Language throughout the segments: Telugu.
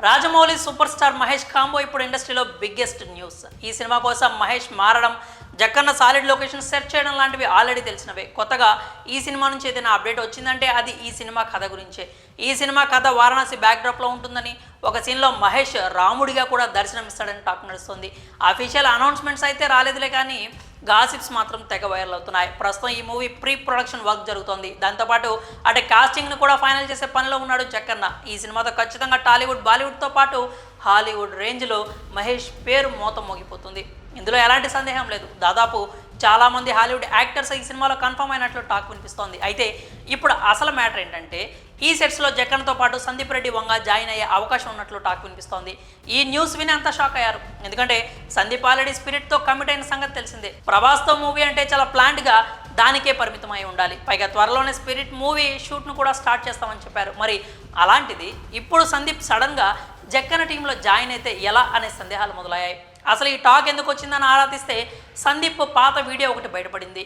Rajamouli super star Mahesh combo ఇప్పుడు ఇండస్ట్రీలో బిగ్గెస్ట్ న్యూస్. ఈ సినిమా కోసం మహేష్ మారడం, జక్కన్న సాలిడ్ లొకేషన్ సెర్చ్ చేయడం లాంటివి ఆల్రెడీ తెలిసినవే. కొత్తగా ఈ సినిమా నుంచి ఏదైనా అప్డేట్ వచ్చిందంటే అది ఈ సినిమా కథ గురించే. ఈ సినిమా కథ వారణాసి బ్యాక్డ్రాప్లో ఉంటుందని, ఒక సీన్లో మహేష్ రాముడిగా కూడా దర్శనమిస్తాడని టాక్ నడుస్తుంది. అఫీషియల్ అనౌన్స్మెంట్స్ అయితే రాలేదులే, కానీ గాసిప్స్ మాత్రం తెగ వైరల్ అవుతున్నాయి. ప్రస్తుతం ఈ మూవీ ప్రీ ప్రొడక్షన్ వర్క్ జరుగుతోంది. దాంతోపాటు అటు కాస్టింగ్ను కూడా ఫైనల్ చేసే పనిలో ఉన్నాడు జక్కన్న. ఈ సినిమాతో ఖచ్చితంగా టాలీవుడ్, బాలీవుడ్తో పాటు హాలీవుడ్ రేంజ్లో మహేష్ పేరు మోత మోగిపోతుంది. ఇందులో ఎలాంటి సందేహం లేదు. దాదాపు చాలామంది హాలీవుడ్ యాక్టర్స్ ఈ సినిమాలో కన్ఫర్మ్ అయినట్లు టాక్ వినిపిస్తోంది. అయితే ఇప్పుడు అసలు మ్యాటర్ ఏంటంటే, ఈ సెట్స్లో జక్కన్తో పాటు సందీప్ రెడ్డి వంగ జాయిన్ అయ్యే అవకాశం ఉన్నట్లు టాక్ వినిపిస్తోంది. ఈ న్యూస్ విని అంతా షాక్ అయ్యారు. ఎందుకంటే సందీప్ ఆల్రెడీ స్పిరిట్తో కమిట్ అయిన సంగతి తెలిసిందే. ప్రభాస్తో మూవీ అంటే చాలా ప్లాన్డ్గా దానికే పరిమితమై ఉండాలి. పైగా త్వరలోనే స్పిరిట్ మూవీ షూట్ను కూడా స్టార్ట్ చేస్తామని చెప్పారు. మరి అలాంటిది ఇప్పుడు సందీప్ సడన్గా జక్కన్న టీంలో జాయిన్ అయితే ఎలా అనే సందేహాలు మొదలయ్యాయి. అసలు ఈ టాక్ ఎందుకు వచ్చిందని ఆరాధిస్తే సందీప్ పాత వీడియో ఒకటి బయటపడింది.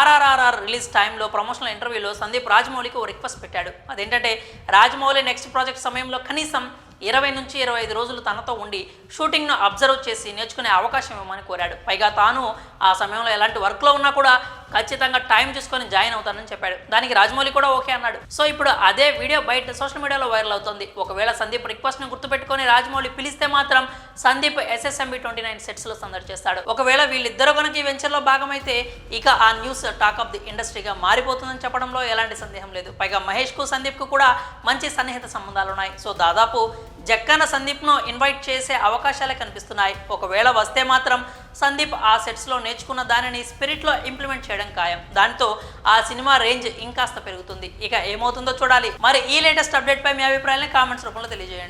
RRR రిలీజ్ టైంలో ప్రమోషనల్ ఇంటర్వ్యూలో సందీప్ రాజమౌళికి ఓ రిక్వెస్ట్ పెట్టాడు. అదేంటంటే రాజమౌళి నెక్స్ట్ ప్రాజెక్ట్ సమయంలో కనీసం 20 నుంచి 25 రోజులు తనతో ఉండి షూటింగ్ను అబ్జర్వ్ చేసి నేర్చుకునే అవకాశం ఇవ్వమని కోరాడు. పైగా తాను ఆ సమయంలో ఎలాంటి వర్క్లో ఉన్నా కూడా ఖచ్చితంగా టైం చూసుకొని జాయిన్ అవుతానని చెప్పాడు. దానికి రాజమౌళి కూడా ఓకే అన్నాడు. సో ఇప్పుడు అదే వీడియో బయట సోషల్ మీడియాలో వైరల్ అవుతుంది. ఒకవేళ సందీప్ రిక్వెస్ట్ను గుర్తుపెట్టుకొని రాజమౌళి పిలిస్తే మాత్రం సందీప్ SSMB 29 సెట్స్లో సందడి చేస్తాడు. ఒకవేళ వీళ్ళిద్దరూ కనుక ఈ వెంచర్లో భాగమైతే ఇక ఆ న్యూస్ టాక్ ఆఫ్ ది ఇండస్ట్రీగా మారిపోతుందని చెప్పడంలో ఎలాంటి సందేహం లేదు. పైగా మహేష్కు సందీప్కు కూడా మంచి సన్నిహిత సంబంధాలు ఉన్నాయి. సో దాదాపు జక్కన్న సందీప్ను ఇన్వైట్ చేసే అవకాశాలే కనిపిస్తున్నాయి. ఒకవేళ వస్తే మాత్రం సందీప్ ఆ సెట్స్లో నేర్చుకున్న దానిని స్పిరిట్లో ఇంప్లిమెంట్ చేయడం ఖాయం. దాంతో ఆ సినిమా రేంజ్ ఇంకాస్త పెరుగుతుంది. ఇక ఏమవుతుందో చూడాలి. మరి ఈ లేటెస్ట్ అప్డేట్ పై మీ అభిప్రాయాన్ని కామెంట్స్ రూపంలో తెలియజేయండి.